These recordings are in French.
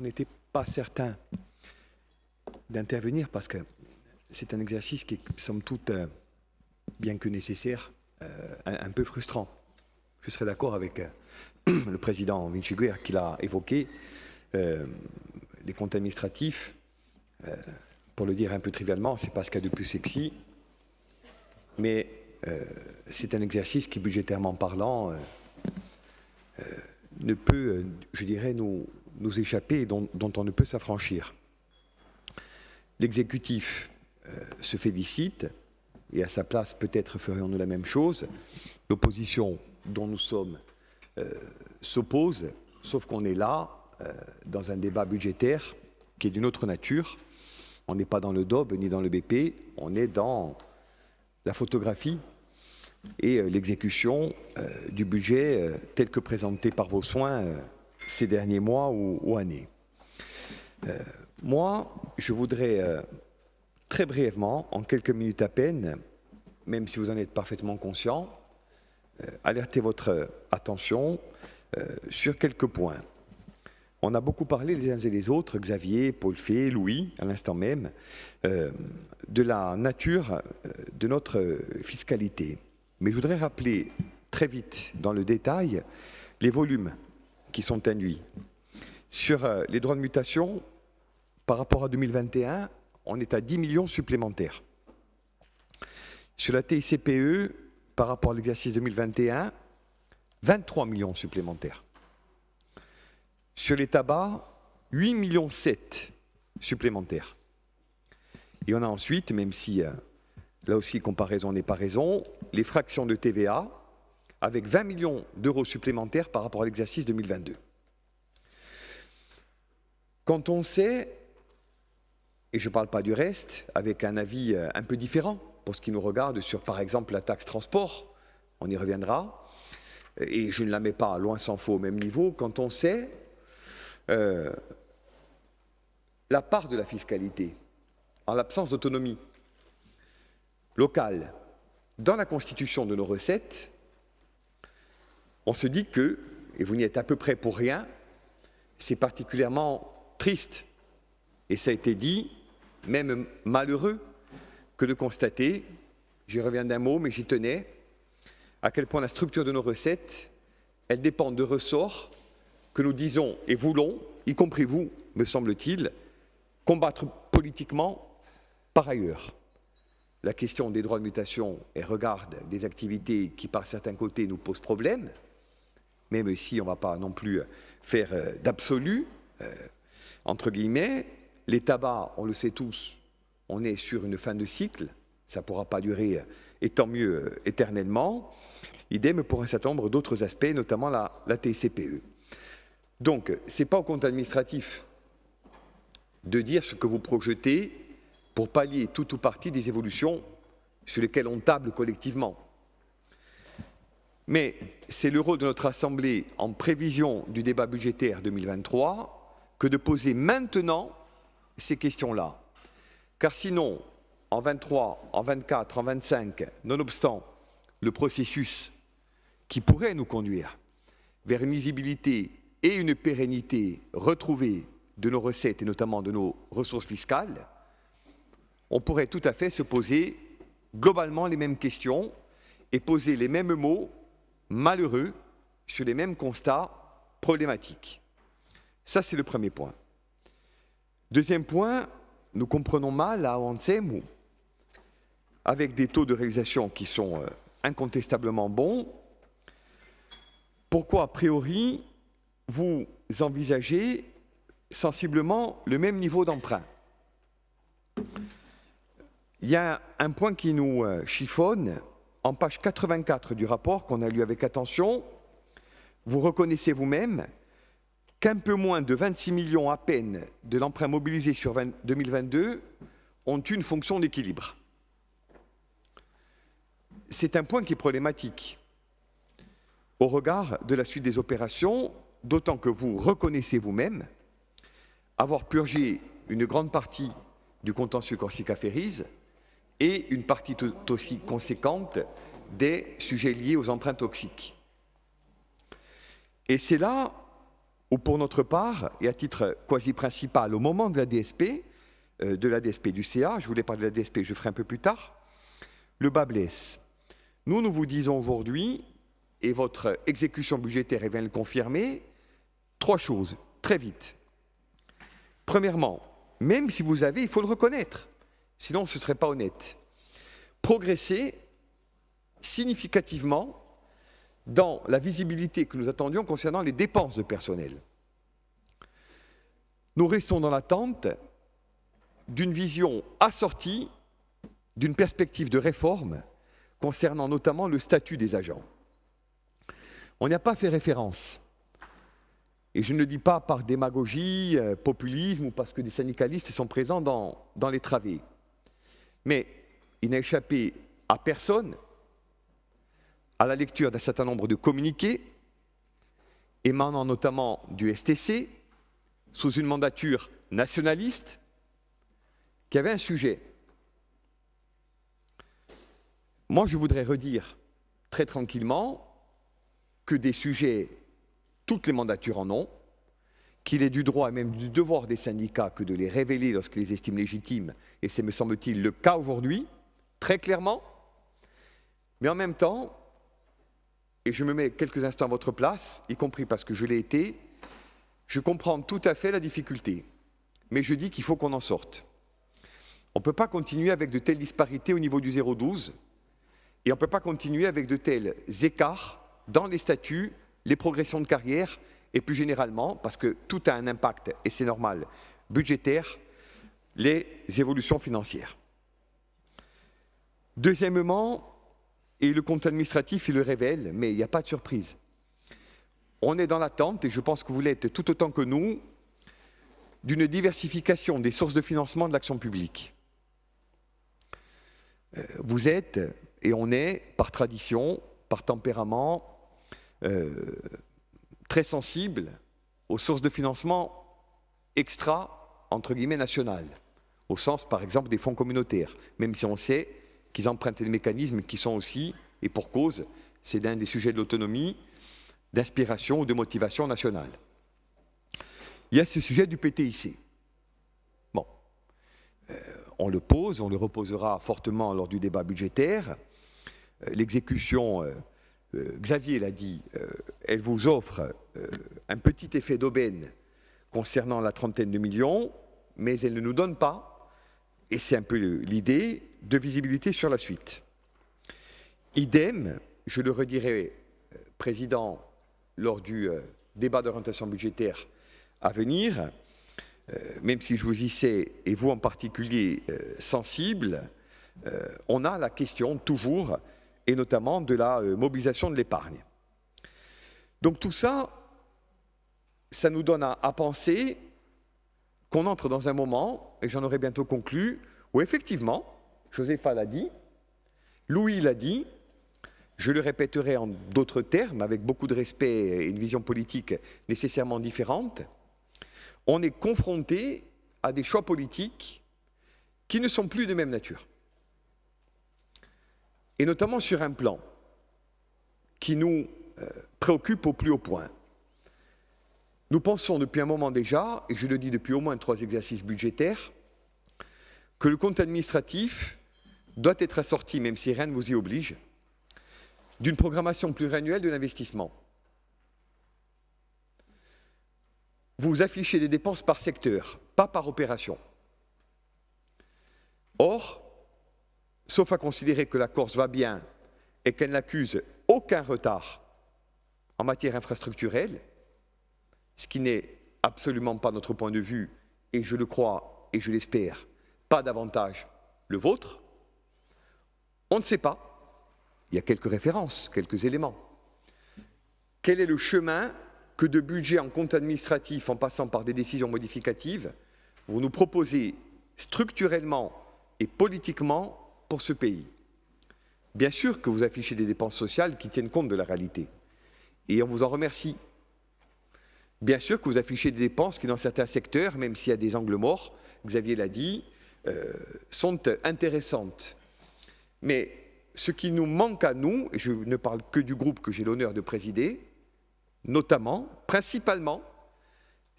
on n'était pas certain d'intervenir parce que c'est un exercice qui est, somme toute, bien que nécessaire, un peu frustrant. Je serais d'accord avec le président Vinci Guerre qui l'a évoqué. Les comptes administratifs, pour le dire un peu trivialement, c'est pas ce qu'il y a de plus sexy, mais c'est un exercice qui, budgétairement parlant, ne peut, je dirais, nous échapper et dont on ne peut s'affranchir. L'exécutif se félicite, et à sa place, peut-être ferions-nous la même chose. L'opposition dont nous sommes s'oppose, sauf qu'on est là, dans un débat budgétaire qui est d'une autre nature. On n'est pas dans le DOB ni dans le BP, on est dans la photographie et l'exécution du budget tel que présenté par vos soins ces derniers mois ou années. Moi, je voudrais très brièvement, en quelques minutes à peine, même si vous en êtes parfaitement conscient, alerter votre attention sur quelques points. On a beaucoup parlé les uns et les autres, Xavier, Paul Fay, Louis, à l'instant même, de la nature de notre fiscalité. Mais je voudrais rappeler très vite, dans le détail, les volumes qui sont induits. Sur les droits de mutation, par rapport à 2021, on est à 10 millions supplémentaires. Sur la TICPE, par rapport à l'exercice 2021, 23 millions supplémentaires. Sur les tabacs, 8,7 millions supplémentaires. Et on a ensuite, même si là aussi comparaison n'est pas raison, les fractions de TVA avec 20 millions d'euros supplémentaires par rapport à l'exercice 2022. Quand on sait, et je ne parle pas du reste, avec un avis un peu différent pour ce qui nous regarde sur par exemple la taxe transport, on y reviendra, et je ne la mets pas loin s'en faut au même niveau, quand on sait la part de la fiscalité, en l'absence d'autonomie locale, dans la constitution de nos recettes, on se dit que, et vous n'y êtes à peu près pour rien, c'est particulièrement triste, et ça a été dit, même malheureux, que de constater, j'y reviens d'un mot, mais j'y tenais, à quel point la structure de nos recettes, elle dépend de ressorts que nous disons et voulons, y compris vous, me semble-t-il, combattre politiquement par ailleurs. La question des droits de mutation, elle regarde des activités qui, par certains côtés, nous posent problème, même si on ne va pas non plus faire d'absolu, entre guillemets. Les tabacs, on le sait tous, on est sur une fin de cycle, ça ne pourra pas durer, et tant mieux, éternellement. Idem pour un certain nombre d'autres aspects, notamment la TICPE. Donc, ce n'est pas au compte administratif de dire ce que vous projetez pour pallier tout ou partie des évolutions sur lesquelles on table collectivement. Mais c'est le rôle de notre Assemblée, en prévision du débat budgétaire 2023, que de poser maintenant ces questions-là. Car sinon, en 23, en 24, en 25, nonobstant le processus qui pourrait nous conduire vers une lisibilité et une pérennité retrouvée de nos recettes et notamment de nos ressources fiscales, on pourrait tout à fait se poser globalement les mêmes questions et poser les mêmes mots malheureux sur les mêmes constats problématiques. Ça, c'est le premier point. Deuxième point, nous comprenons mal à Ansem, avec des taux de réalisation qui sont incontestablement bons, pourquoi, a priori, vous envisagez sensiblement le même niveau d'emprunt. Il y a un point qui nous chiffonne. En page 84 du rapport qu'on a lu avec attention, vous reconnaissez vous-même qu'un peu moins de 26 millions à peine de l'emprunt mobilisé sur 2022 ont une fonction d'équilibre. C'est un point qui est problématique au regard de la suite des opérations, d'autant que vous reconnaissez vous-même avoir purgé une grande partie du contentieux Corsica-Ferries et une partie tout aussi conséquente des sujets liés aux emprunts toxiques. Et c'est là où pour notre part, et à titre quasi-principal au moment de la DSP du CA, je voulais parler de la DSP, je ferai un peu plus tard, le bas blesse. Nous vous disons aujourd'hui, et votre exécution budgétaire vient le confirmer, 3 choses, très vite. Premièrement, même si vous avez, il faut le reconnaître, sinon ce ne serait pas honnête, progresser significativement dans la visibilité que nous attendions concernant les dépenses de personnel. Nous restons dans l'attente d'une vision assortie d'une perspective de réforme concernant notamment le statut des agents. On n'y a pas fait référence, et je ne le dis pas par démagogie, populisme ou parce que des syndicalistes sont présents dans les travées, mais il n'a échappé à personne à la lecture d'un certain nombre de communiqués émanant notamment du STC, sous une mandature nationaliste, qui avait un sujet. Moi, je voudrais redire très tranquillement que des sujets, toutes les mandatures en ont, qu'il est du droit et même du devoir des syndicats que de les révéler lorsqu'ils les estiment légitimes, et c'est, me semble-t-il, le cas aujourd'hui, très clairement, mais en même temps, et je me mets quelques instants à votre place, y compris parce que je l'ai été, je comprends tout à fait la difficulté, mais je dis qu'il faut qu'on en sorte. On ne peut pas continuer avec de telles disparités au niveau du 0,12, et on ne peut pas continuer avec de tels écarts dans les statuts, les progressions de carrière, et plus généralement, parce que tout a un impact, et c'est normal, budgétaire, les évolutions financières. Deuxièmement, et le compte administratif, il le révèle, mais il n'y a pas de surprise. On est dans l'attente, et je pense que vous l'êtes tout autant que nous, d'une diversification des sources de financement de l'action publique. Vous êtes, et on est, par tradition, par tempérament, très sensible aux sources de financement extra, entre guillemets, nationales, au sens, par exemple, des fonds communautaires, même si on sait qu'ils empruntent des mécanismes qui sont aussi, et pour cause, c'est l'un des sujets de l'autonomie, d'inspiration ou de motivation nationale. Il y a ce sujet du PTIC. Bon, on le pose, on le reposera fortement lors du débat budgétaire. L'exécution, Xavier l'a dit, elle vous offre un petit effet d'aubaine concernant la trentaine de millions, mais elle ne nous donne pas, et c'est un peu l'idée, de visibilité sur la suite. Idem, je le redirai, Président, lors du débat d'orientation budgétaire à venir, même si je vous y sais, et vous en particulier, sensible, on a la question toujours, et notamment de la mobilisation de l'épargne. Donc tout ça, ça nous donne à penser qu'on entre dans un moment, et j'en aurai bientôt conclu, où effectivement, Josépha l'a dit, Louis l'a dit, je le répéterai en d'autres termes, avec beaucoup de respect et une vision politique nécessairement différente, on est confronté à des choix politiques qui ne sont plus de même nature. Et notamment sur un plan qui nous préoccupe au plus haut point. Nous pensons depuis un moment déjà, et je le dis depuis au moins 3 exercices budgétaires, que le compte administratif doit être assorti, même si rien ne vous y oblige, d'une programmation pluriannuelle de l'investissement. Vous affichez des dépenses par secteur, pas par opération. Or, sauf à considérer que la Corse va bien et qu'elle n'accuse aucun retard en matière infrastructurelle, ce qui n'est absolument pas notre point de vue, et je le crois et je l'espère, pas davantage le vôtre, on ne sait pas, il y a quelques références, quelques éléments. Quel est le chemin que de budget en compte administratif en passant par des décisions modificatives vous nous proposez structurellement et politiquement pour ce pays? Bien sûr que vous affichez des dépenses sociales qui tiennent compte de la réalité, et on vous en remercie. Bien sûr que vous affichez des dépenses qui, dans certains secteurs, même s'il y a des angles morts, Xavier l'a dit, sont intéressantes. Mais ce qui nous manque à nous, et je ne parle que du groupe que j'ai l'honneur de présider, notamment, principalement,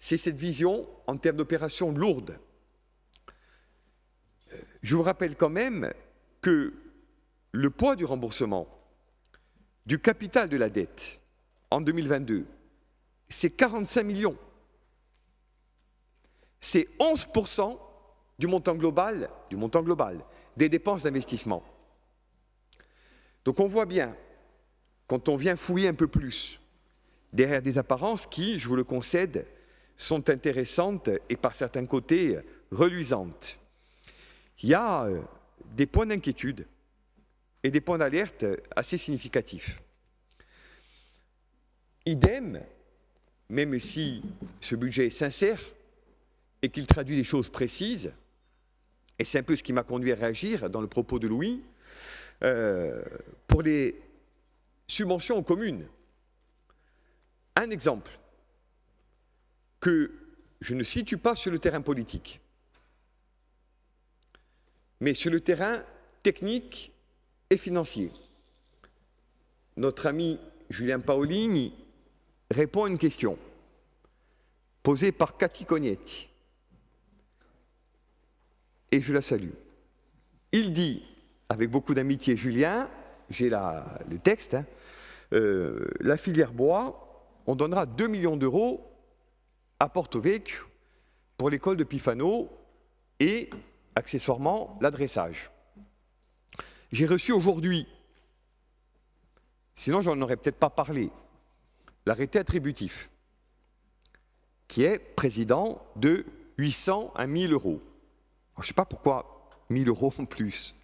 c'est cette vision en termes d'opérations lourdes. Je vous rappelle quand même que le poids du remboursement du capital de la dette en 2022, c'est 45 millions. C'est 11% du montant global des dépenses d'investissement. Donc on voit bien, quand on vient fouiller un peu plus, derrière des apparences qui, je vous le concède, sont intéressantes et par certains côtés reluisantes. Il y a des points d'inquiétude et des points d'alerte assez significatifs. Idem, même si ce budget est sincère et qu'il traduit des choses précises, et c'est un peu ce qui m'a conduit à réagir dans le propos de Louis, pour les subventions aux communes. Un exemple que je ne situe pas sur le terrain politique, mais sur le terrain technique et financier. Notre ami Julien Paolini répond à une question posée par Cathy Cognetti. Et je la salue. Il dit, avec beaucoup d'amitié, Julien, j'ai le texte, la filière bois, on donnera 2 millions d'euros à Porto Vecchio pour l'école de Pifano et, accessoirement, l'adressage. J'ai reçu aujourd'hui, sinon j'en aurais peut-être pas parlé, l'arrêté attributif, qui est président de 800 à 1000 euros. Alors, je ne sais pas pourquoi 1000 euros en plus,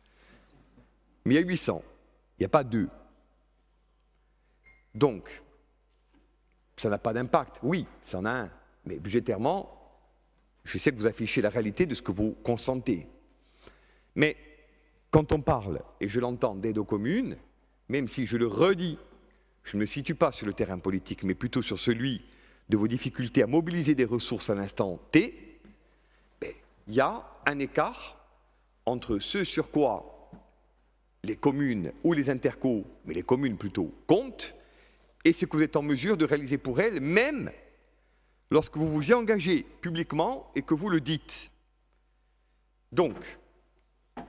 mais il y a 800, il n'y a pas 2. Donc, ça n'a pas d'impact. Oui, ça en a un, mais budgétairement, je sais que vous affichez la réalité de ce que vous consentez. Mais quand on parle, et je l'entends, d'aide aux communes, même si je le redis, je ne me situe pas sur le terrain politique, mais plutôt sur celui de vos difficultés à mobiliser des ressources à l'instant T, il y a un écart entre ce sur quoi les communes ou les intercos, mais les communes plutôt, comptent, et ce que vous êtes en mesure de réaliser pour elles, même lorsque vous vous y engagez publiquement et que vous le dites. Donc,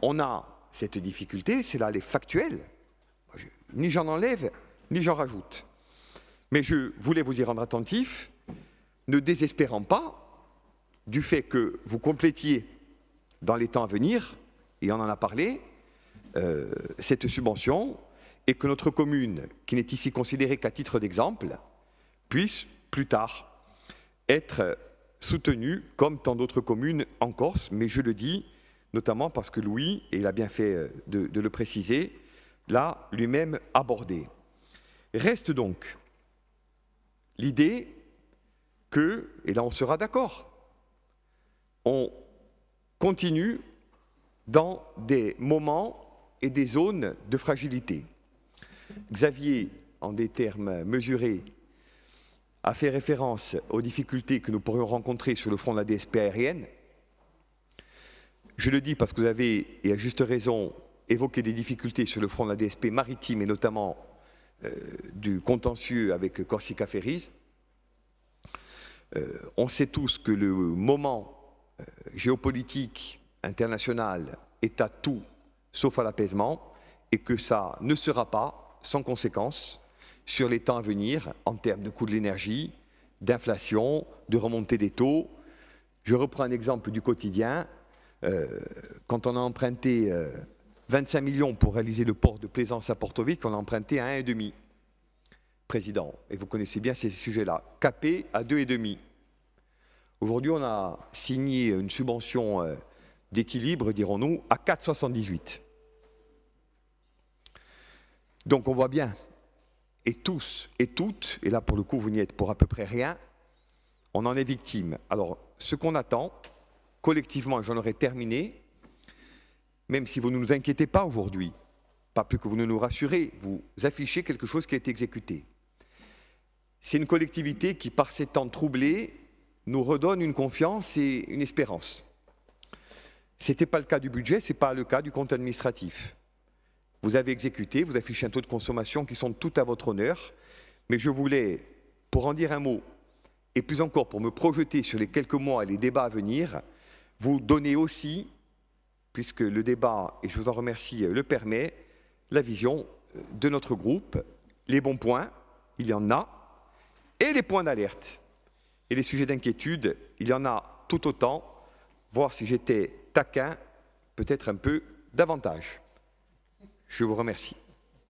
on a cette difficulté, c'est là, elle est factuelle. Ni j'en enlève, ni j'en rajoute. Mais je voulais vous y rendre attentif, ne désespérant pas du fait que vous complétiez dans les temps à venir, et on en a parlé, cette subvention, et que notre commune, qui n'est ici considérée qu'à titre d'exemple, puisse plus tard être soutenue comme tant d'autres communes en Corse, mais je le dis notamment parce que Louis, et il a bien fait de le préciser, l'a lui-même abordé. Reste donc l'idée que, et là on sera d'accord, on continue dans des moments et des zones de fragilité. Xavier, en des termes mesurés, a fait référence aux difficultés que nous pourrions rencontrer sur le front de la DSP aérienne. Je le dis parce que vous avez, et à juste raison, évoqué des difficultés sur le front de la DSP maritime et notamment du contentieux avec Corsica Ferries. On sait tous que le moment géopolitique international est à tout sauf à l'apaisement et que ça ne sera pas sans conséquence sur les temps à venir en termes de coût de l'énergie, d'inflation, de remontée des taux. Je reprends un exemple du quotidien. Quand on a emprunté 25 millions pour réaliser le port de Plaisance à Porto Vecchio, on a emprunté à 1,5. Président, et vous connaissez bien ces sujets-là, capé à 2,5. Aujourd'hui, on a signé une subvention d'équilibre, dirons-nous, à 4,78. Donc on voit bien, et tous et toutes, et là pour le coup vous n'y êtes pour à peu près rien, on en est victime. Alors ce qu'on attend, collectivement, et j'en aurai terminé, même si vous ne nous inquiétez pas aujourd'hui, pas plus que vous ne nous rassurez, vous affichez quelque chose qui a été exécuté. C'est une collectivité qui, par ces temps troublés, nous redonne une confiance et une espérance. Ce n'était pas le cas du budget, ce n'est pas le cas du compte administratif. Vous avez exécuté, vous affichez un taux de consommation qui sont tout à votre honneur, mais je voulais, pour en dire un mot, et plus encore pour me projeter sur les quelques mois et les débats à venir, vous donner aussi, puisque le débat, et je vous en remercie, le permet, la vision de notre groupe, les bons points, il y en a, et les points d'alerte. Et les sujets d'inquiétude, il y en a tout autant, voire si j'étais taquin, peut-être un peu davantage. Je vous remercie.